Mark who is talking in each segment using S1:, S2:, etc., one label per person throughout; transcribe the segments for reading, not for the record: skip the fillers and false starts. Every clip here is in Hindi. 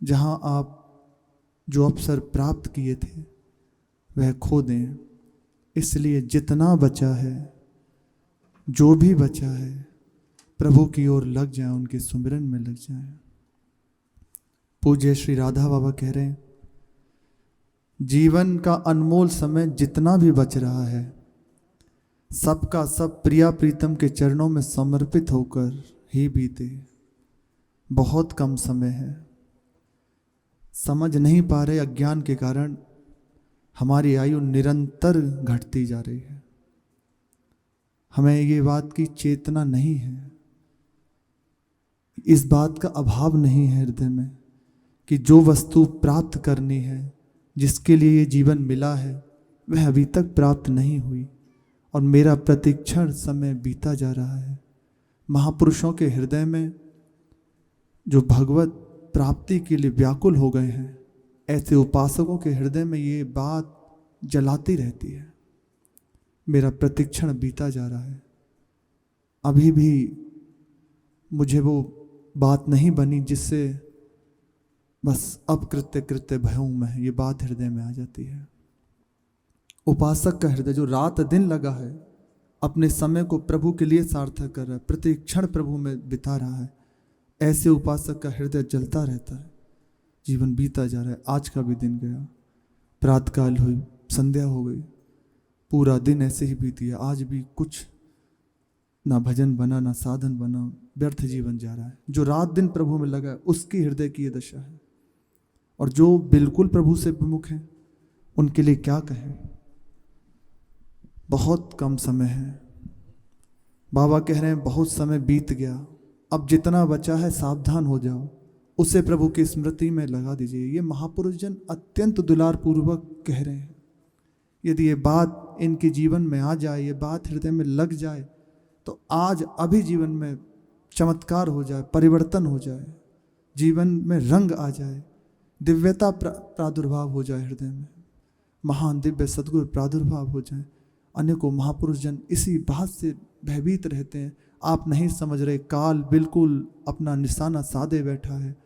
S1: जहाँ आप जो अवसर प्राप्त किए थे वह खो दें। इसलिए जितना बचा है, जो भी बचा है, प्रभु की ओर लग जाए, उनके सुमिरन में लग जाए। पूज्य श्री राधा बाबा कह रहे हैं, जीवन का अनमोल समय जितना भी बच रहा है, सबका सब प्रिया प्रीतम के चरणों में समर्पित होकर ही बीते। बहुत कम समय है, समझ नहीं पा रहे, अज्ञान के कारण हमारी आयु निरंतर घटती जा रही है। हमें ये बात की चेतना नहीं है, इस बात का अभाव नहीं है हृदय में कि जो वस्तु प्राप्त करनी है, जिसके लिए ये जीवन मिला है, वह अभी तक प्राप्त नहीं हुई और मेरा प्रतिक्षण समय बीता जा रहा है। महापुरुषों के हृदय में जो भगवत प्राप्ति के लिए व्याकुल हो गए हैं, ऐसे उपासकों के हृदय में ये बात जलाती रहती है, मेरा प्रतिक्षण बीता जा रहा है, अभी भी मुझे वो बात नहीं बनी जिससे बस अब कृत्य कृत्य भयों में, ये बात हृदय में आ जाती है। उपासक का हृदय जो रात दिन लगा है, अपने समय को प्रभु के लिए सार्थक कर रहा है, प्रतिक्षण प्रभु में बिता रहा है, ऐसे उपासक का हृदय जलता रहता है। जीवन बीता जा रहा है, आज का भी दिन गया, प्रातःकाल हुई, संध्या हो गई, पूरा दिन ऐसे ही बीत गया। आज भी कुछ ना भजन बना, ना साधन बना, व्यर्थ जीवन जा रहा है। जो रात दिन प्रभु में लगा है, उसकी हृदय की ये दशा है। और जो बिल्कुल प्रभु से विमुख है, उनके लिए क्या कहें। बहुत कम समय है। बाबा कह रहे हैं बहुत समय बीत गया, अब जितना बचा है सावधान हो जाओ, उसे प्रभु की स्मृति में लगा दीजिए। ये महापुरुष जन अत्यंत दुलार पूर्वक कह रहे हैं। यदि ये बात इनके जीवन में आ जाए, ये बात हृदय में लग जाए, तो आज अभी जीवन में चमत्कार हो जाए, परिवर्तन हो जाए, जीवन में रंग आ जाए, दिव्यता प्रादुर्भाव हो जाए, हृदय में महान दिव्य सद्गुरु प्रादुर्भाव हो जाए। अनेकों महापुरुष जन इसी बात से भयभीत रहते हैं। आप नहीं समझ रहे, काल बिल्कुल अपना निशाना साधे बैठा है,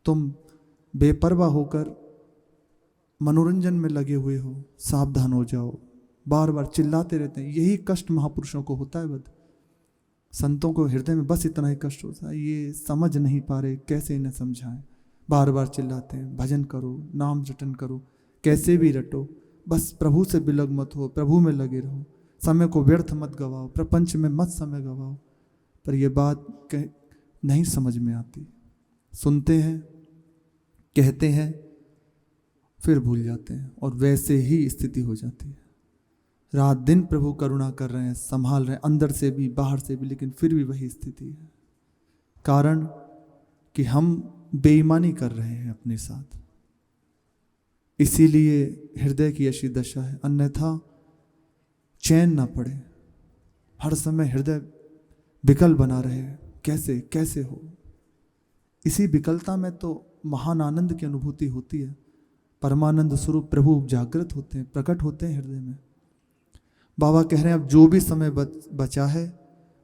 S1: तुम बेपरवाह होकर मनोरंजन में लगे हुए हो, सावधान हो जाओ। बार बार चिल्लाते रहते हैं। यही कष्ट महापुरुषों को होता है। बद संतों को हृदय में बस इतना ही कष्ट होता है, ये समझ नहीं पा रहे, कैसे इन्हें समझाएं। बार बार चिल्लाते हैं, भजन करो, नाम रटन करो, कैसे भी रटो, बस प्रभु से बिलग मत हो, प्रभु में लगे रहो, समय को व्यर्थ मत गवाओ, प्रपंच में मत समय गवाओ। पर यह बात नहीं समझ में आती। सुनते हैं, कहते हैं, फिर भूल जाते हैं और वैसे ही स्थिति हो जाती है। रात दिन प्रभु करुणा कर रहे हैं, संभाल रहे हैं, अंदर से भी बाहर से भी, लेकिन फिर भी वही स्थिति है। कारण कि हम बेईमानी कर रहे हैं अपने साथ, इसीलिए हृदय की ऐसी दशा है। अन्यथा चैन ना पड़े, हर समय हृदय विकल बना रहे, कैसे कैसे हो। इसी विकलता में तो महान आनंद की अनुभूति होती है। परमानंद स्वरूप प्रभु जागृत होते हैं, प्रकट होते हैं हृदय में। बाबा कह रहे हैं अब जो भी समय बचा है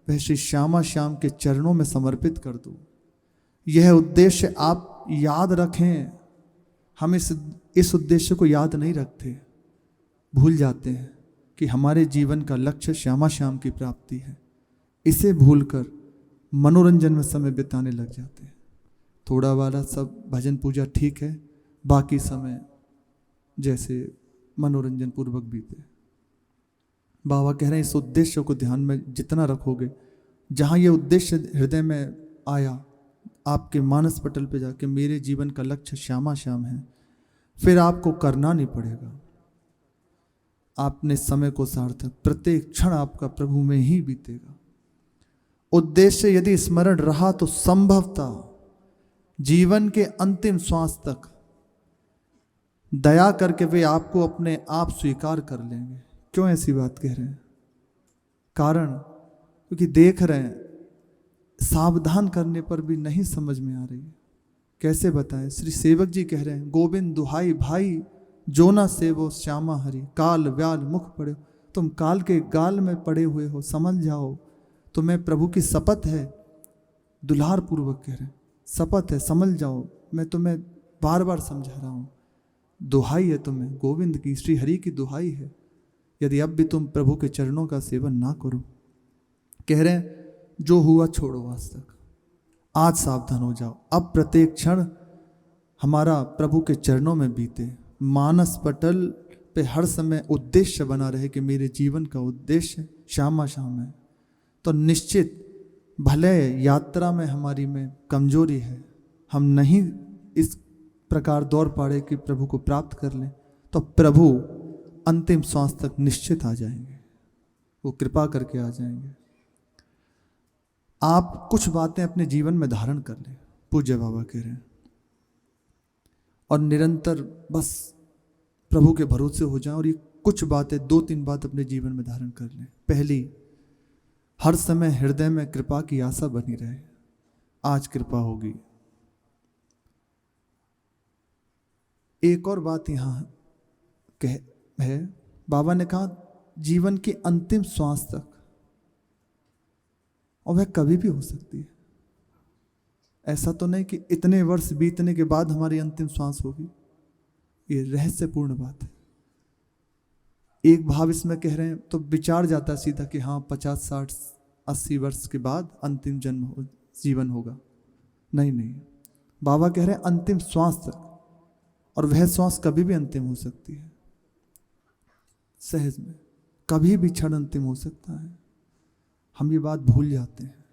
S1: वह श्री श्यामा श्याम के चरणों में समर्पित कर दो। यह उद्देश्य आप याद रखें। हम इस उद्देश्य को याद नहीं रखते, भूल जाते हैं कि हमारे जीवन का लक्ष्य श्यामा श्याम की प्राप्ति है। इसे भूलकर मनोरंजन में समय बिताने लग जाते हैं। थोड़ा वाला सब भजन पूजा ठीक है, बाकी समय जैसे मनोरंजन पूर्वक बीते। बाबा कह रहे हैं इस उद्देश्य को ध्यान में जितना रखोगे, जहाँ ये उद्देश्य हृदय में आया, आपके मानस पटल पे जाके मेरे जीवन का लक्ष्य श्यामा श्याम है, फिर आपको करना नहीं पड़ेगा। आपने समय को सार्थक, प्रत्येक क्षण आपका प्रभु में ही बीतेगा। उद्देश्य यदि स्मरण रहा तो संभवतः जीवन के अंतिम श्वास तक दया करके वे आपको अपने आप स्वीकार कर लेंगे। क्यों ऐसी बात कह रहे हैं? कारण क्योंकि देख रहे हैं सावधान करने पर भी नहीं समझ में आ रही है। कैसे बताएं? श्री सेवक जी कह रहे हैं, गोविंद दुहाई भाई जो ना सेवो श्यामा हरि, काल व्याल मुख पड़े। तुम काल के गाल में पड़े हुए हो, समझ जाओ। तुम्हें प्रभु की शपथ है, दुलार पूर्वक कह रहे हैं, शपथ है, समझ जाओ। मैं तुम्हें बार बार समझा रहा हूँ, दुहाई है तुम्हें, गोविंद की, श्री हरि की दुहाई है, यदि अब भी तुम प्रभु के चरणों का सेवन ना करो। कह रहे हैं जो हुआ छोड़ो आज तक, आज सावधान हो जाओ। अब प्रत्येक क्षण हमारा प्रभु के चरणों में बीते, मानस पटल पे हर समय उद्देश्य बना रहे कि मेरे जीवन का उद्देश्य श्यामा श्याम है। तो निश्चित भले यात्रा में हमारी में कमजोरी है, हम नहीं इस प्रकार दौड़ पाड़े कि प्रभु को प्राप्त कर लें, तो प्रभु अंतिम श्वास तक निश्चित आ जाएंगे, वो कृपा करके आ जाएंगे। आप कुछ बातें अपने जीवन में धारण कर लें, पूज्य बाबा कह रहे हैं, और निरंतर बस प्रभु के भरोसे हो जाएं। और ये कुछ बातें, 2-3 बात अपने जीवन में धारण कर लें। पहली, हर समय हृदय में कृपा की आशा बनी रहे, आज कृपा होगी। एक और बात यहाँ है, बाबा ने कहा जीवन की अंतिम श्वास तक, और वह कभी भी हो सकती है। ऐसा तो नहीं कि इतने वर्ष बीतने के बाद हमारी अंतिम श्वास होगी, ये रहस्यपूर्ण बात है। एक भाव इसमें कह रहे हैं तो विचार जाता है सीधा कि हाँ 50, 60, 80 वर्ष के बाद अंतिम जीवन होगा। नहीं, बाबा कह रहे हैं अंतिम श्वास तक, और वह श्वास कभी भी अंतिम हो सकती है। सहज में कभी भी क्षण अंतिम हो सकता है, हम ये बात भूल जाते हैं।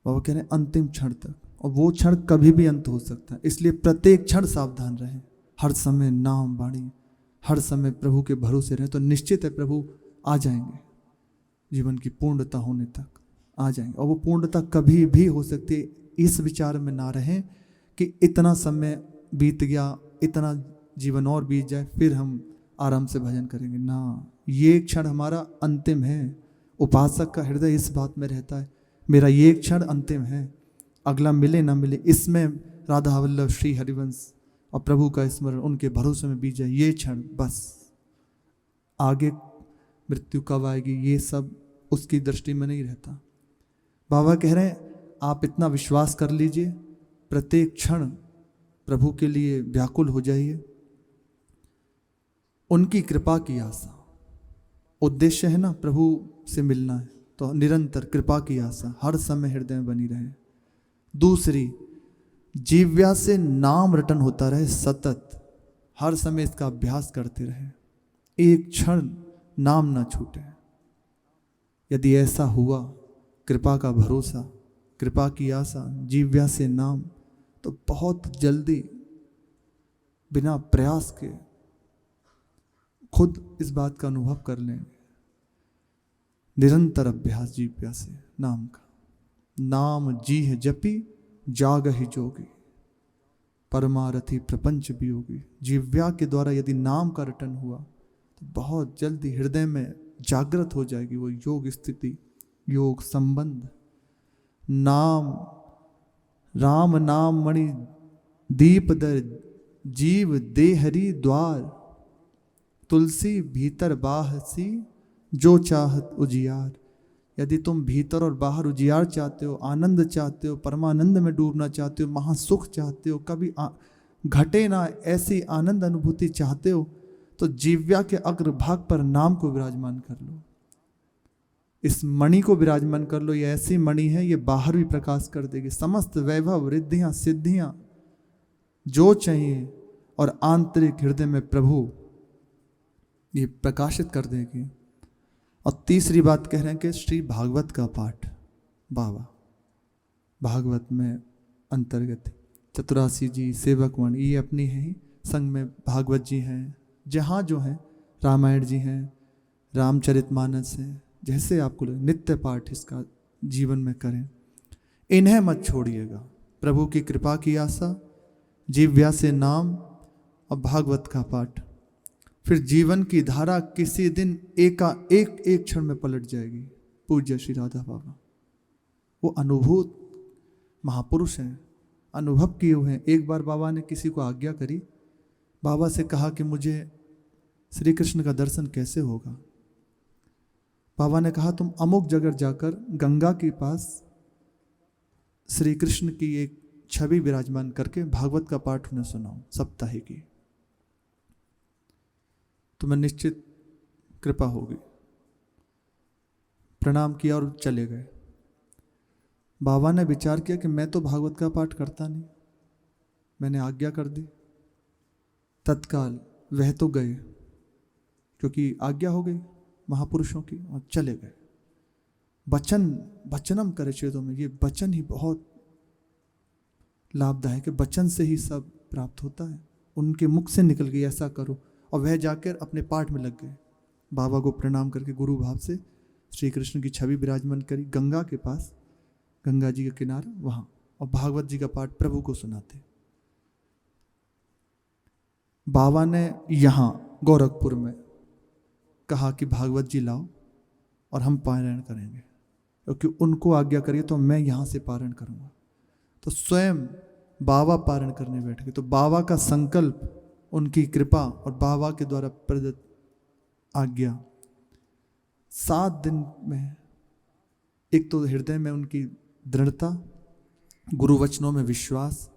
S1: बाबा कह रहे हैं अंतिम क्षण तक, और वो क्षण कभी भी अंत हो सकता है। इसलिए प्रत्येक क्षण सावधान रहें, हर समय नाम वाणी, हर समय प्रभु के भरोसे रहें, तो निश्चित है प्रभु आ जाएंगे, जीवन की पूर्णता होने तक आ जाएंगे। और वो पूर्णता कभी भी हो सकती है। इस विचार में ना रहें कि इतना समय बीत गया, इतना जीवन और बीत जाए फिर हम आराम से भजन करेंगे, ना, ये क्षण हमारा अंतिम है। उपासक का हृदय इस बात में रहता है, मेरा ये क्षण अंतिम है, अगला मिले ना मिले, इसमें राधा वल्लभ, श्री हरिवंश और प्रभु का स्मरण, उनके भरोसे में बीत जाए ये क्षण, बस आगे मृत्यु कब आएगी ये सब उसकी दृष्टि में नहीं रहता। बाबा कह रहे हैं आप इतना विश्वास कर लीजिए, प्रत्येक क्षण प्रभु के लिए व्याकुल हो जाइए, उनकी कृपा की आशा। उद्देश्य है ना प्रभु से मिलना है, तो निरंतर कृपा की आशा हर समय हृदय में बनी रहे। दूसरी, जीव्या से नाम रटन होता रहे सतत, हर समय इसका अभ्यास करते रहे, एक क्षण नाम ना छूटे। यदि ऐसा हुआ, कृपा का भरोसा, कृपा की आशा, जीव्या से नाम, तो बहुत जल्दी बिना प्रयास के खुद इस बात का अनुभव कर लेंगे। निरंतर अभ्यास जीव्या से नाम का, नाम जी है जपी जाग ही जोगी, परमारथी प्रपंच वियोगी। जीव्या के द्वारा यदि नाम का रटन हुआ तो बहुत जल्दी हृदय में जागृत हो जाएगी वो योग स्थिति, योग संबंध। नाम, राम नाम मणि दीप दर, जीव देहरी द्वार, तुलसी भीतर बाहसी जो चाहत उजियार। यदि तुम भीतर और बाहर उजियार चाहते हो, आनंद चाहते हो, परमानंद में डूबना चाहते हो, महासुख चाहते हो, कभी घटे ना ऐसी आनंद अनुभूति चाहते हो, तो जीव्या के अग्रभाग पर नाम को विराजमान कर लो, इस मणि को विराजमान कर लो। ये ऐसी मणि है, ये बाहर भी प्रकाश कर देगी, समस्त वैभव रिद्धियां सिद्धियां जो चाहिए और आंतरिक हृदय में प्रभु ये प्रकाशित कर देगी। और तीसरी बात कह रहे हैं कि श्री भागवत का पाठ, बाबा भागवत में अंतर्गत चतुरासी जी, सेवकमण, ये अपनी है ही, संग में भागवत जी हैं, जहाँ जो हैं रामायण जी हैं, रामचरितमानस है, जैसे आपको लगे नित्य पाठ इसका जीवन में करें। इन्हें मत छोड़िएगा, प्रभु की कृपा की आशा, जीव्या से नाम और भागवत का पाठ, फिर जीवन की धारा किसी दिन एक क्षण में पलट जाएगी। पूज्य श्री राधा बाबा वो अनुभूत महापुरुष हैं, अनुभव किए हुए हैं। एक बार बाबा ने किसी को आज्ञा करी, बाबा से कहा कि मुझे श्री कृष्ण का दर्शन कैसे होगा। बाबा ने कहा तुम अमुक जगह जाकर गंगा के पास श्री कृष्ण की एक छवि विराजमान करके भागवत का पाठ उन्हें सुनाऊं सप्ताह की, तो मैं निश्चित कृपा होगी। प्रणाम किया और चले गए। बाबा ने विचार किया कि मैं तो भागवत का पाठ करता नहीं, मैंने आज्ञा कर दी। तत्काल वह तो गए, क्योंकि आज्ञा हो गई महापुरुषों की, और चले गए। वचनम करे चेतों में, ये वचन ही बहुत लाभदायक है। वचन से ही सब प्राप्त होता है। उनके मुख से निकल गई ऐसा करो, और वह जाकर अपने पाठ में लग गए। बाबा को प्रणाम करके गुरु भाव से श्री कृष्ण की छवि विराजमान करी गंगा के पास, गंगा जी का किनारा वहाँ, और भागवत जी का पाठ प्रभु को सुनाते। बाबा ने यहाँ गोरखपुर में कहा कि भागवत जी लाओ और हम पारायण करेंगे, क्योंकि उनको आज्ञा करिए तो मैं यहाँ से पारायण करूँगा। तो स्वयं बाबा पारायण करने बैठ गए। तो बाबा का संकल्प, उनकी कृपा और बाबा के द्वारा प्रदत्त आज्ञा, 7 दिन में एक तो हृदय में उनकी दृढ़ता, गुरु वचनों में विश्वास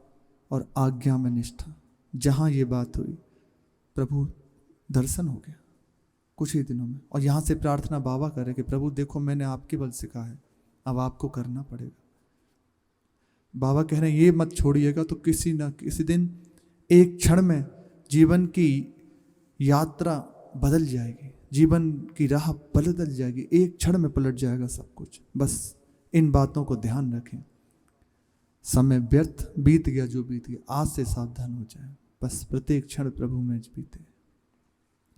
S1: और आज्ञा में निष्ठा, जहाँ ये बात हुई प्रभु दर्शन हो गया कुछ ही दिनों में। और यहाँ से प्रार्थना बाबा करे कि प्रभु देखो मैंने आपके बल से कहा है, अब आपको करना पड़ेगा। बाबा कह रहे हैं ये मत छोड़िएगा तो किसी न किसी दिन एक क्षण में जीवन की यात्रा बदल जाएगी, जीवन की राह बदल जाएगी, एक क्षण में पलट जाएगा सब कुछ। बस इन बातों को ध्यान रखें। समय व्यर्थ बीत गया जो बीत गया, आज से सावधान हो जाए। बस प्रत्येक क्षण प्रभु में बीते।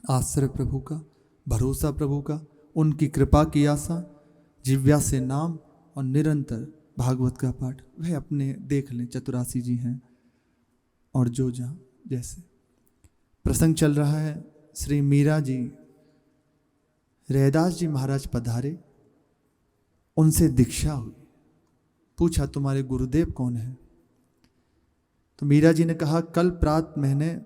S1: आश्रय प्रभु का, भरोसा प्रभु का, उनकी कृपा की आशा, जिव्या से नाम और निरंतर भागवत का पाठ। वह अपने देख लें, चतुरासी जी हैं और जो जहाँ जैसे प्रसंग चल रहा है। श्री मीरा जी, रैदास जी महाराज पधारे, उनसे दीक्षा हुई। पूछा तुम्हारे गुरुदेव कौन है? तो मीरा जी ने कहा कल प्रात मैंने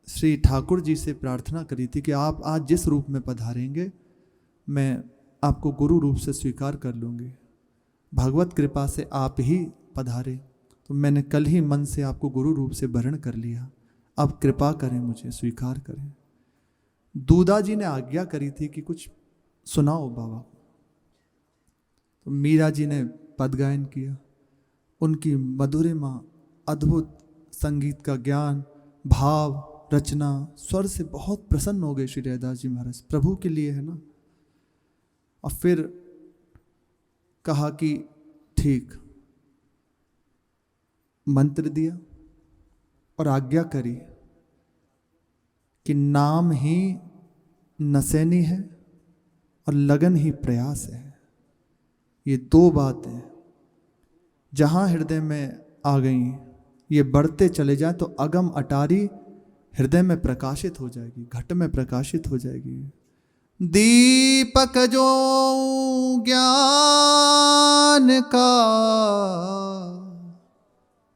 S1: श्री ठाकुर जी से प्रार्थना करी थी कि आप आज जिस रूप में पधारेंगे मैं आपको गुरु रूप से स्वीकार कर लूँगी। भगवत कृपा से आप ही पधारे, तो मैंने कल ही मन से आपको गुरु रूप से वरण कर लिया। अब कृपा करें, मुझे स्वीकार करें। दूदा जी ने आज्ञा करी थी कि कुछ सुनाओ बाबा। तो मीरा जी ने पद गायन किया। उनकी मधुरिमा, अद्भुत संगीत का ज्ञान, भाव, रचना, स्वर से बहुत प्रसन्न हो गए श्री रैदास जी महाराज। प्रभु के लिए है ना। और फिर कहा कि ठीक, मंत्र दिया और आज्ञा करी कि नाम ही नसैनी है और लगन ही प्रयास है। ये 2 बातें जहाँ हृदय में आ गई, ये बढ़ते चले जाए तो अगम अटारी हृदय में प्रकाशित हो जाएगी, घट में प्रकाशित हो जाएगी। दीपक जो ज्ञान का,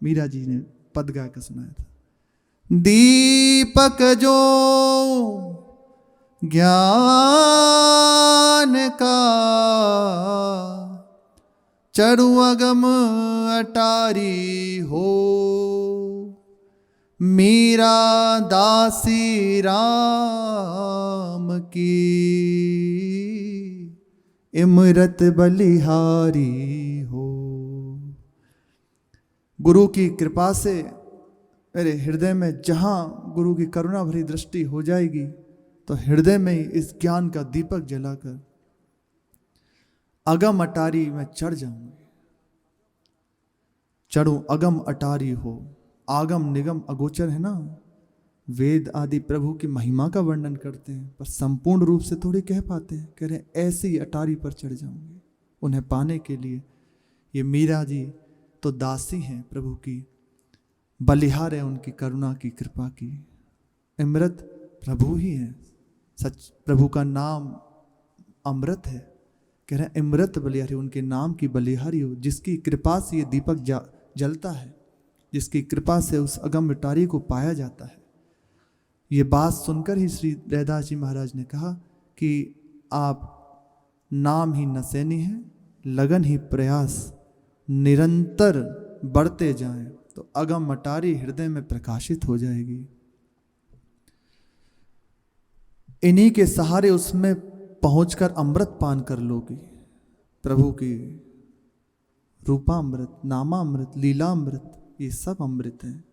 S1: मीरा जी ने पद गा कर सुनाया था। दीपक जो ज्ञान का, चरु अगम अटारी हो, मीरा दासी राम की, इमरत बलिहारी हो। गुरु की कृपा से मेरे हृदय में जहाँ गुरु की करुणा भरी दृष्टि हो जाएगी तो हृदय में ही इस ज्ञान का दीपक जलाकर अगम अटारी में चढ़ जाऊंगी। चढ़ू अगम अटारी हो। आगम निगम अगोचर है ना। वेद आदि प्रभु की महिमा का वर्णन करते हैं पर संपूर्ण रूप से थोड़ी कह पाते हैं। कह रहे हैं ऐसे ही अटारी पर चढ़ जाऊंगी उन्हें पाने के लिए। ये मीरा जी तो दासी हैं प्रभु की, बलिहार है उनकी करुणा की, कृपा की। अमृत प्रभु ही है। सच प्रभु का नाम अमृत है। कह रहे हैं अमृत बलिहारी, उनके नाम की बलिहारी हो, जिसकी कृपा से ये दीपक जलता है, जिसकी कृपा से उस अगम अटारी को पाया जाता है। ये बात सुनकर ही श्री रैदास जी महाराज ने कहा कि आप नाम ही नसैनी हैं, लगन ही प्रयास, निरंतर बढ़ते जाएं। तो अगम अटारी हृदय में प्रकाशित हो जाएगी। इन्हीं के सहारे उसमें पहुंचकर अमृत पान कर लोगी। प्रभु की रूपामृत, नामामृत, लीलामृत, ये सब अमृत है,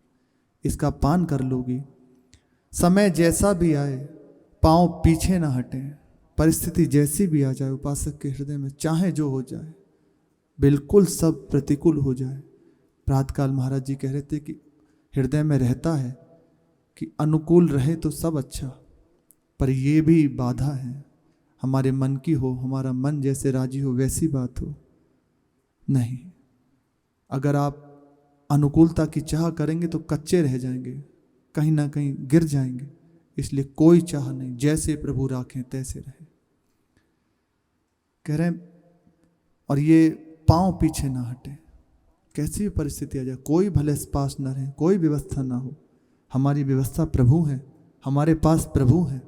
S1: इसका पान कर लोगी। समय जैसा भी आए पांव पीछे ना हटे, परिस्थिति जैसी भी आ जाए उपासक के हृदय में, चाहे जो हो जाए, बिल्कुल सब प्रतिकूल हो जाए। प्रातःकाल महाराज जी कह रहे थे कि हृदय में रहता है कि अनुकूल रहे तो सब अच्छा, पर ये भी बाधा है हमारे मन की हो, हमारा मन जैसे राजी हो वैसी बात हो नहीं। अगर आप अनुकूलता की चाह करेंगे तो कच्चे रह जाएंगे, कहीं ना कहीं गिर जाएंगे। इसलिए कोई चाह नहीं, जैसे प्रभु राखें तैसे रहे, कह रहे हैं। और ये पांव पीछे ना हटे, कैसी भी परिस्थिति आ जाए, कोई भले पास ना रहे, कोई व्यवस्था ना हो, हमारी व्यवस्था प्रभु है, हमारे पास प्रभु है।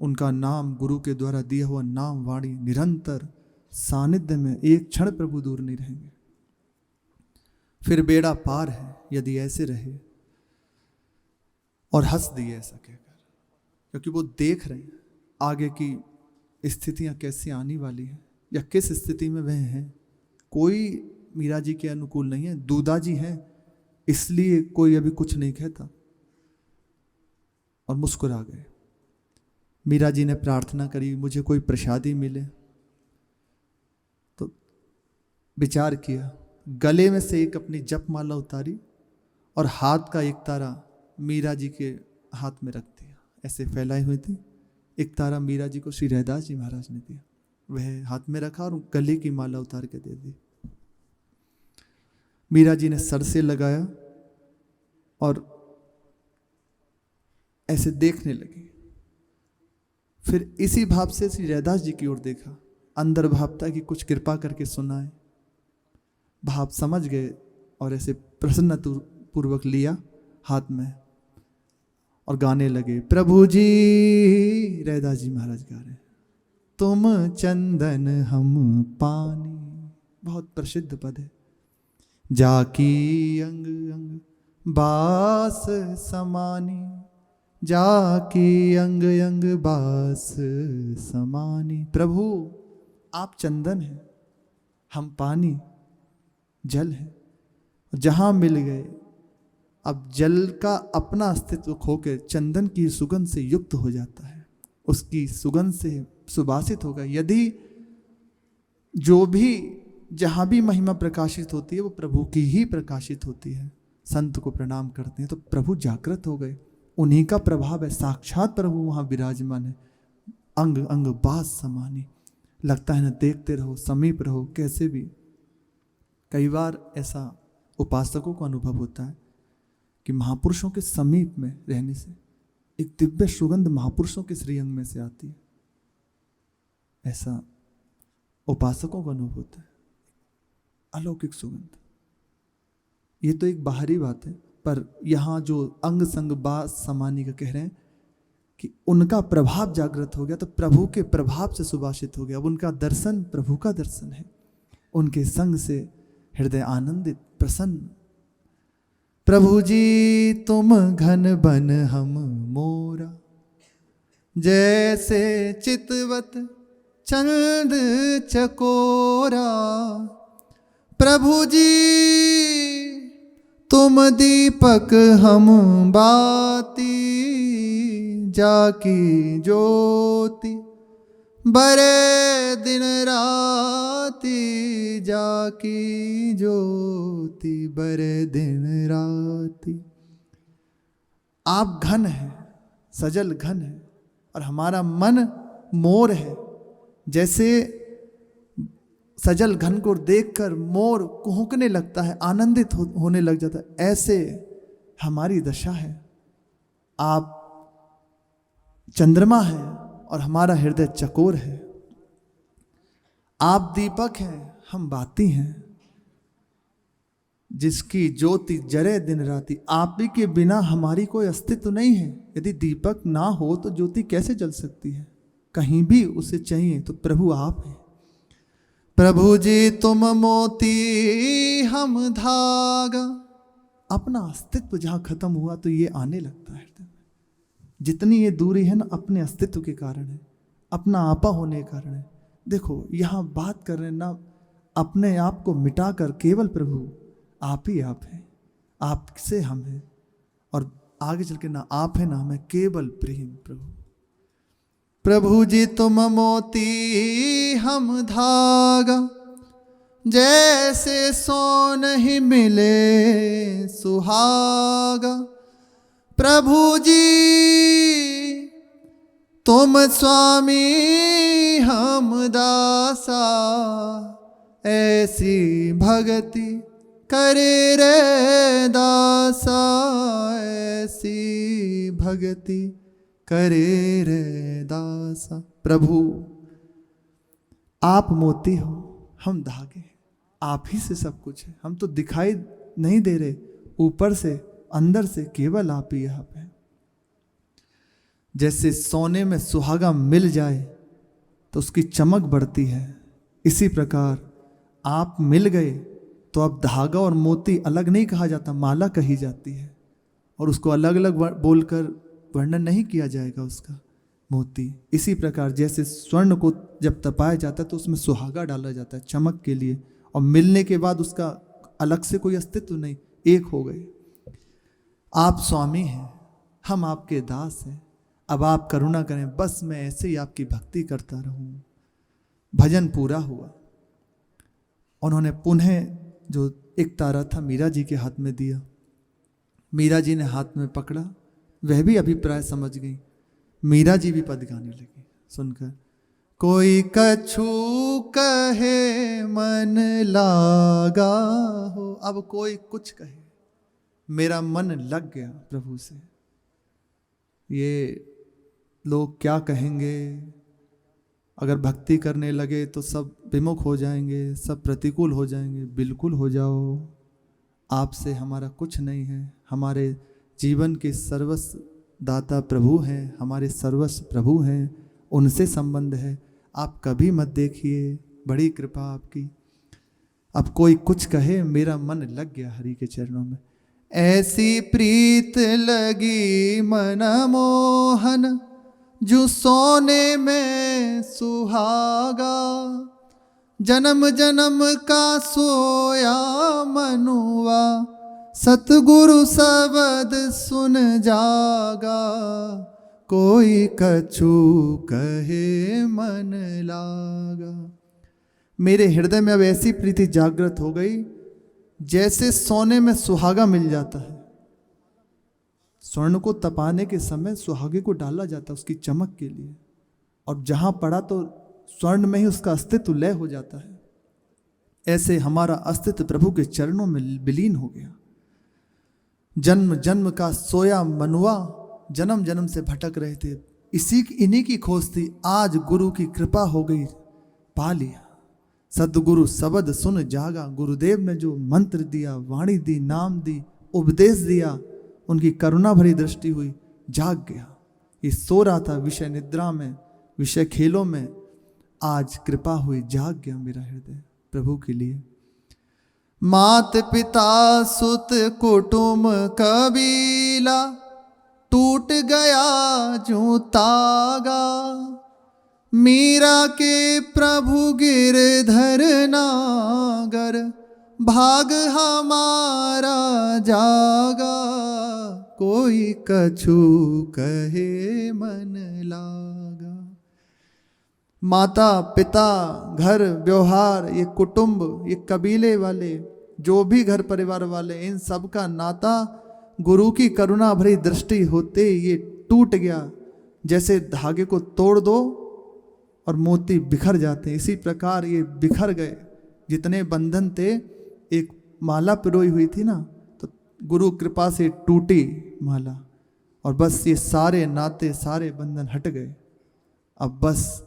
S1: उनका नाम, गुरु के द्वारा दिया हुआ नाम, वाणी निरंतर सानिध्य में, एक क्षण प्रभु दूर नहीं रहेंगे। फिर बेड़ा पार है यदि ऐसे रहे। और हंस दिए ऐसा कहकर, क्योंकि वो देख रहे हैं आगे की स्थितियां कैसी आने वाली हैं या किस स्थिति में वह हैं। कोई मीरा जी के अनुकूल नहीं है, दूधा जी हैं, इसलिए कोई अभी कुछ नहीं कहता। और मुस्कुरा गए। मीरा जी ने प्रार्थना करी मुझे कोई प्रसादी मिले, तो विचार किया, गले में से एक अपनी जप माला उतारी और हाथ का एक तारा मीरा जी के हाथ में रख दिया। ऐसे फैलाई हुई थी, एक तारा मीरा जी को श्री रैदास जी महाराज ने दिया, वह हाथ में रखा और गले की माला उतार के दे दी। मीरा जी ने सर से लगाया और ऐसे देखने लगी। फिर इसी भाव से श्री रैदास जी की ओर देखा, अंदर भाव था कि कुछ कृपा करके सुनाए। भाव समझ गए और ऐसे प्रसन्न पूर्वक लिया हाथ में और गाने लगे। प्रभु जी, रैदास जी महाराज गा रहे, तुम चंदन हम पानी, बहुत प्रसिद्ध पद है। जाकी अंग अंग बास समानी, जाकी अंग अंग बास समानी। प्रभु आप चंदन हैं, हम पानी जल है, जहां मिल गए। अब जल का अपना अस्तित्व खोकर चंदन की सुगंध से युक्त हो जाता है, उसकी सुगंध से सुबासित होगा। यदि जो भी जहां भी महिमा प्रकाशित होती है वो प्रभु की ही प्रकाशित होती है। संत को प्रणाम करते हैं तो प्रभु जागृत हो गए, उन्हीं का प्रभाव है, साक्षात प्रभु वहां विराजमान है। अंग अंग बास समानी, लगता है ना देखते रहो, समीप रहो। कैसे भी कई बार ऐसा उपासकों को अनुभव होता है कि महापुरुषों के समीप में रहने से एक दिव्य सुगंध महापुरुषों के श्रीअंग में से आती है, ऐसा उपासकों को अनुभव होता है, अलौकिक सुगंध। ये तो एक बाहरी बात है, पर यहाँ जो अंग संग बास समानी का कह रहे हैं कि उनका प्रभाव जागृत हो गया, तो प्रभु के प्रभाव से सुभाषित हो गया। अब उनका दर्शन प्रभु का दर्शन है, उनके संग से हृदय आनंदित प्रसन्न। प्रभु जी तुम घन बन हम मोरा, जैसे चितवत चंद चकोरा। प्रभु जी तुम दीपक हम बाती, जाकी ज्योति बरे दिन राती, जाकी ज्योति बरे दिन राती। आप घन हैं, सजल घन है, और हमारा मन मोर है। जैसे सजल घन को देखकर मोर कुहुकने लगता है, आनंदित होने लग जाता है, ऐसे हमारी दशा है। आप चंद्रमा है और हमारा हृदय चकोर है। आप दीपक हैं, हम बाती हैं, जिसकी ज्योति जरे दिन राती। आप ही के बिना हमारी कोई अस्तित्व नहीं है। यदि दीपक ना हो तो ज्योति कैसे जल सकती है? कहीं भी उसे चाहिए तो प्रभु आप हैं। प्रभु जी तुम मोती हम धागा, अपना अस्तित्व जहां खत्म हुआ तो ये आने लगता है हृदय में। जितनी ये दूरी है ना, अपने अस्तित्व के कारण है, अपना आपा होने के कारण है। देखो यहाँ बात कर रहे हैं ना, अपने आप को मिटाकर केवल प्रभु आप ही आप हैं, आपसे हम हैं, और आगे चल के ना आप है ना हम है, केवल प्रेम प्रभु। प्रभु जी तुम मोती हम धागा, जैसे सोन ही मिले सुहागा। प्रभु जी तुम स्वामी हम दासा, ऐसी भक्ति करे रे दासा, ऐसी भक्ति करे रे दासा। प्रभु आप मोती हो, हम धागे हैं, आप ही से सब कुछ है। हम तो दिखाई नहीं दे रहे, ऊपर से अंदर से केवल आप ही आप हैं। जैसे सोने में सुहागा मिल जाए तो उसकी चमक बढ़ती है, इसी प्रकार आप मिल गए तो अब धागा और मोती अलग नहीं कहा जाता, माला कही जाती है, और उसको अलग अलग बोलकर वर्णन नहीं किया जाएगा उसका मोती। इसी प्रकार जैसे स्वर्ण को जब तपाया जाता है तो उसमें सुहागा डाला जाता है चमक के लिए, और मिलने के बाद उसका अलग से कोई अस्तित्व नहीं, एक हो गए। आप स्वामी हैं, हम आपके दास हैं, अब आप करुणा करें, बस मैं ऐसे ही आपकी भक्ति करता रहूं। भजन पूरा हुआ। उन्होंने पुनः जो एक तारा था मीरा जी के हाथ में दिया, मीरा जी ने हाथ में पकड़ा, वह भी अभिप्राय समझ गई। मीरा जी भी पद गाने लगी सुनकर, कोई कछु कहे मन लागा हो। अब कोई कुछ कहे, मेरा मन लग गया प्रभु से। ये लोग क्या कहेंगे, अगर भक्ति करने लगे तो सब विमुख हो जाएंगे, सब प्रतिकूल हो जाएंगे। बिल्कुल हो जाओ, आपसे हमारा कुछ नहीं है, हमारे जीवन के सर्वस्व दाता प्रभु हैं, हमारे सर्वस्व प्रभु हैं, उनसे संबंध है। आप कभी मत देखिए, बड़ी कृपा आपकी। अब कोई कुछ कहे, मेरा मन लग गया हरि के चरणों में। ऐसी प्रीत लगी मन मोहन, जो सोने में सुहागा। जन्म जन्म का सोया मनुआ, सतगुरु शब्द सुन जागा। कोई कछु कहे मन लागा। मेरे हृदय में अब ऐसी प्रीति जागृत हो गई जैसे सोने में सुहागा मिल जाता है। स्वर्ण को तपाने के समय सुहागे को डाला जाता है उसकी चमक के लिए, और जहां पड़ा तो स्वर्ण में ही उसका अस्तित्व लय हो जाता है। ऐसे हमारा अस्तित्व प्रभु के चरणों में विलीन हो गया। जन्म जन्म का सोया मनुआ, जन्म जन्म से भटक रहे थे, इन्हीं की खोज थी। आज गुरु की कृपा हो गई, पा लिया। सदगुरु शब्द सुन जागा। गुरुदेव ने जो मंत्र दिया, वाणी दी, नाम दी, उपदेश दिया, उनकी करुणा भरी दृष्टि हुई, जाग गया। ये सो रहा था विषय निद्रा में, विषय खेलों में, आज कृपा हुई, जाग गया मेरा हृदय प्रभु के लिए। मात पिता सुत कुटुंब कबीला, टूट गया जो तागा। मीरा के प्रभु गिरधर नागर, भाग हमारा जागा। कोई कछु कहे मन लागा। माता पिता, घर व्यवहार, ये कुटुंब, ये कबीले वाले, जो भी घर परिवार वाले, इन सब का नाता गुरु की करुणा भरी दृष्टि होते ये टूट गया। जैसे धागे को तोड़ दो और मोती बिखर जाते हैं, इसी प्रकार ये बिखर गए। जितने बंधन थे, एक माला पिरोई हुई थी ना, तो गुरु कृपा से टूटी माला, और बस ये सारे नाते, सारे बंधन हट गए। अब बस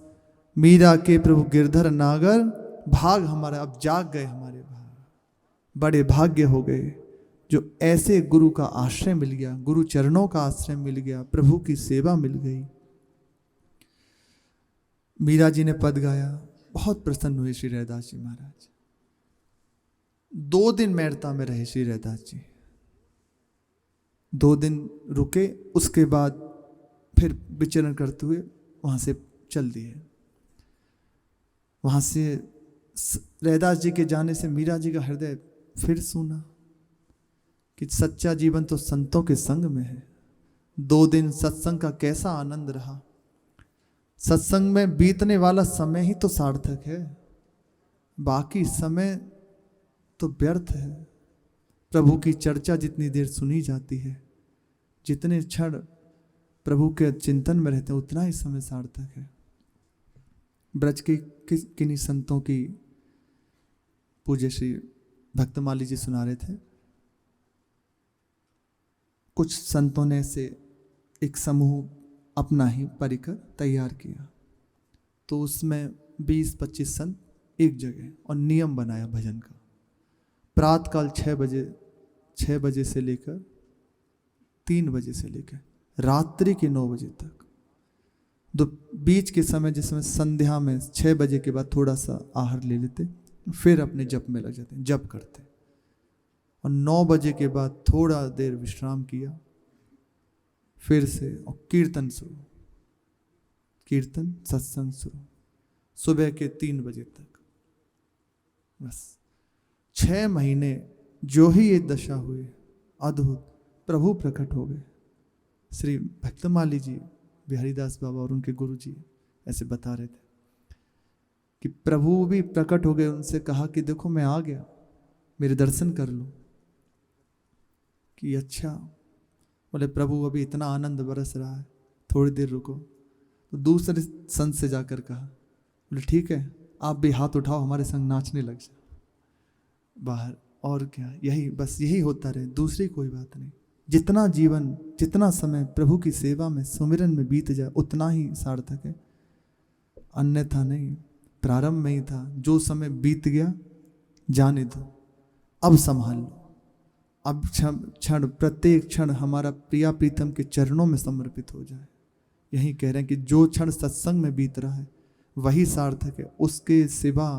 S1: मीरा के प्रभु गिरधर नागर, भाग हमारा, अब जाग गए हमारे भाग। बड़े भाग्य हो गए जो ऐसे गुरु का आश्रय मिल गया, गुरु चरणों का आश्रय मिल गया, प्रभु की सेवा मिल गई। मीरा जी ने पद गाया, बहुत प्रसन्न हुए श्री रैदास जी महाराज। 2 दिन मेड़ता में रहे श्री रैदास जी। 2 दिन रुके, उसके बाद फिर विचरण करते हुए वहाँ से चल दिए। वहाँ से रैदास जी के जाने से मीरा जी का हृदय फिर सूना कि सच्चा जीवन तो संतों के संग में है। 2 दिन सत्संग का कैसा आनंद रहा। सत्संग में बीतने वाला समय ही तो सार्थक है, बाकी समय तो व्यर्थ है। प्रभु की चर्चा जितनी देर सुनी जाती है, जितने क्षण प्रभु के चिंतन में रहते हैं, उतना ही समय सार्थक है। ब्रज के किन्हीं संतों की पूज्य श्री भक्तमाली जी सुना रहे थे। कुछ संतों ने से एक समूह अपना ही परिकर तैयार किया, तो उसमें 20-25 संत एक जगह और नियम बनाया भजन का। प्रातःकाल 6 बजे से लेकर 3 बजे से लेकर रात्रि के 9 बजे तक, बीच के समय जिसमें संध्या में 6 बजे के बाद थोड़ा सा आहार ले लेते, फिर अपने जप में लग जाते, जप करते, और 9 बजे के बाद थोड़ा देर विश्राम किया, फिर से और कीर्तन शुरू, कीर्तन सत्संग शुरू सुबह के 3 बजे तक। बस 6 महीने जो ही ये दशा हुई, अद्भुत प्रभु प्रकट हो गए। श्री भक्तमाली जी, बिहारीदास बाबा और उनके गुरु जी ऐसे बता रहे थे कि प्रभु भी प्रकट हो गए। उनसे कहा कि देखो मैं आ गया, मेरे दर्शन कर लो। कि अच्छा, बोले प्रभु अभी इतना आनंद बरस रहा है, थोड़ी देर रुको। तो दूसरे संत से जाकर कहा, बोले ठीक है आप भी हाथ उठाओ, हमारे संग नाचने लग जाओ बाहर। और क्या, यही बस यही होता रहे, दूसरी कोई बात नहीं। जितना जीवन, जितना समय प्रभु की सेवा में सुमिरन में बीत जाए, उतना ही सार्थक है, अन्यथा नहीं। प्रारंभ में ही था, जो समय बीत गया जाने दो, अब संभाल लो। अब क्षण, प्रत्येक क्षण हमारा प्रिया प्रीतम के चरणों में समर्पित हो जाए। यही कह रहे हैं कि जो क्षण सत्संग में बीत रहा है वही सार्थक है, उसके सिवा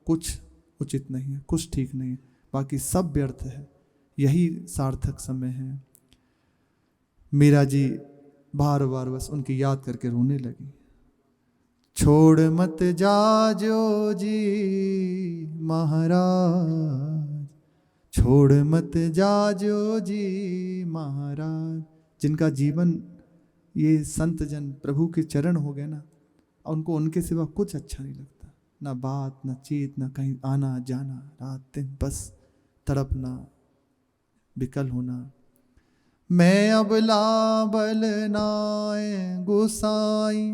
S1: कुछ उचित नहीं है, कुछ ठीक नहीं है, बाकी सब व्यर्थ है। यही सार्थक समय है। मीरा जी बार बार बस उनकी याद करके रोने लगी। छोड़ मत जाजो जी महाराज, छोड़ मत जाजो जी महाराज। जिनका जीवन ये संत जन प्रभु के चरण हो गए ना, उनको उनके सिवा कुछ अच्छा नहीं लगता, ना बात ना चीत, ना कहीं आना जाना, रात दिन बस तड़पना, विकल होना। मैं अबला बलनाए गोसाई,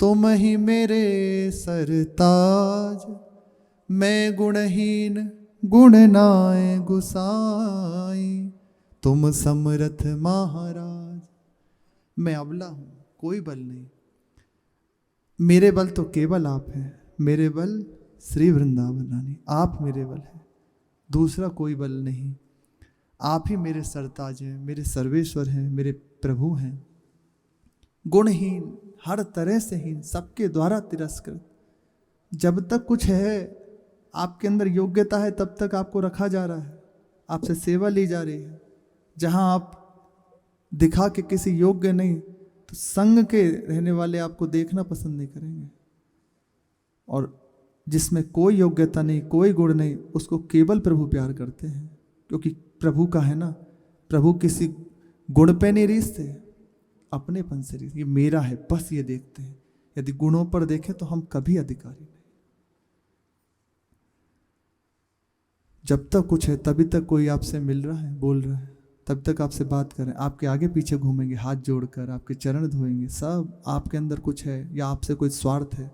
S1: तुम ही मेरे सरताज। मैं गुणहीन गुणनाए गोसाई, तुम समर्थ महाराज। मैं अबला हूँ, कोई बल नहीं, मेरे बल तो केवल आप हैं। मेरे बल श्री वृंदावन रानी, आप मेरे बल हैं, दूसरा कोई बल नहीं। आप ही मेरे सरताज हैं, मेरे सर्वेश्वर हैं, मेरे प्रभु हैं। गुणहीन, हर तरह से हीन, सबके द्वारा तिरस्कृत। जब तक कुछ है आपके अंदर योग्यता है, तब तक आपको रखा जा रहा है, आपसे सेवा ली जा रही है। जहां आप दिखा के किसी योग्य नहीं, तो संग के रहने वाले आपको देखना पसंद नहीं करेंगे। और जिसमें कोई योग्यता नहीं, कोई गुण नहीं, उसको केवल प्रभु प्यार करते हैं, क्योंकि प्रभु का है ना। प्रभु किसी गुण पे नहीं रीझते, अपनेपन से रीझते। ये मेरा है बस, ये देखते हैं। यदि गुणों पर देखें तो हम कभी अधिकारी नहीं। जब तक कुछ है तभी तक कोई आपसे मिल रहा है, बोल रहा है, तब तक आपसे बात कर रहे हैं, आपके आगे पीछे घूमेंगे हाथ जोड़कर, आपके चरण धोएंगे, सब आपके अंदर कुछ है या आपसे कोई स्वार्थ है।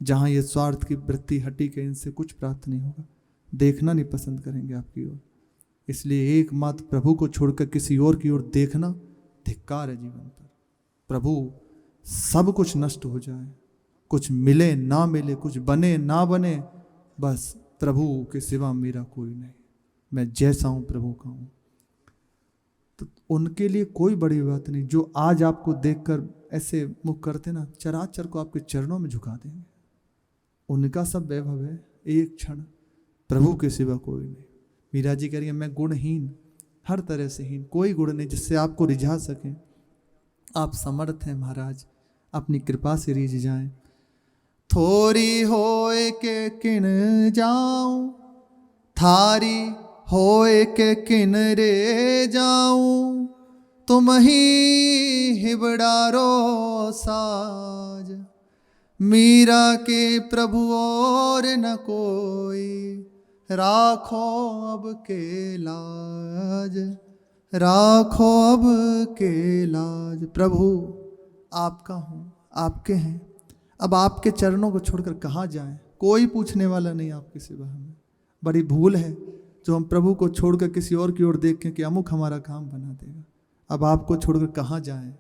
S1: जहाँ ये स्वार्थ की वृत्ति हटी के इनसे कुछ प्राप्त नहीं होगा, देखना नहीं पसंद करेंगे आपकी ओर। इसलिए एकमात्र प्रभु को छोड़कर किसी और की ओर देखना धिक्कार है जीवन पर। प्रभु सब कुछ नष्ट हो जाए, कुछ मिले ना मिले, कुछ बने ना बने, बस प्रभु के सिवा मेरा कोई नहीं, मैं जैसा हूं प्रभु का हूं। तो उनके लिए कोई बड़ी बात नहीं। जो आज आपको देखकर ऐसे मुख करते ना, चराचर को आपके चरणों में झुका देंगे। उनका सब वैभव है, एक क्षण प्रभु के सिवा कोई नहीं। मीरा जी कह रही है मैं गुणहीन, हर तरह से हीन, कोई गुण नहीं जिससे आपको रिझा सकें। आप समर्थ हैं महाराज, अपनी कृपा से रिझ जाएं। थोरी होए के किन जाऊं, थारी होए के किन रे जाऊं, तुम ही हिबड़ारो साज, मीरा के प्रभु और न कोई, राखो अब के लाज, राखो अब के लाज। प्रभु आपका हूँ, आपके हैं, अब आपके चरणों को छोड़कर कहाँ जाएं, कोई पूछने वाला नहीं आपके सिवा हमें। बड़ी भूल है जो हम प्रभु को छोड़कर किसी और की ओर देखें कि अमुक हमारा काम बना देगा। अब आपको छोड़कर कहाँ जाएं,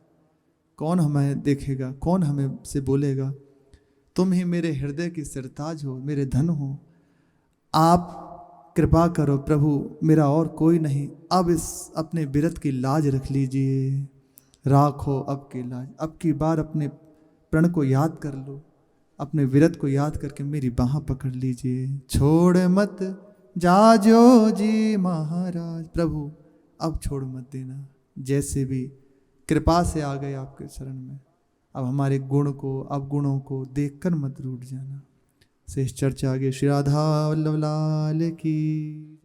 S1: कौन हमें देखेगा, कौन हमें से बोलेगा। तुम ही मेरे हृदय की सिरताज हो, मेरे धन हो, आप कृपा करो प्रभु, मेरा और कोई नहीं। अब इस अपने बिरत की लाज रख लीजिए, राखो अब की लाज। अब की बार अपने प्रण को याद कर लो, अपने विरत को याद करके मेरी बाह पकड़ लीजिए। छोड़ मत जाजो जी महाराज, प्रभु अब छोड़ मत देना। जैसे भी कृपा से आ गए आपके शरण में, अब हमारे गुण को, अवगुणों को देखकर मत रूठ जाना। शेष चर्चा आगे। श्री राधा वल्लभ लाल की।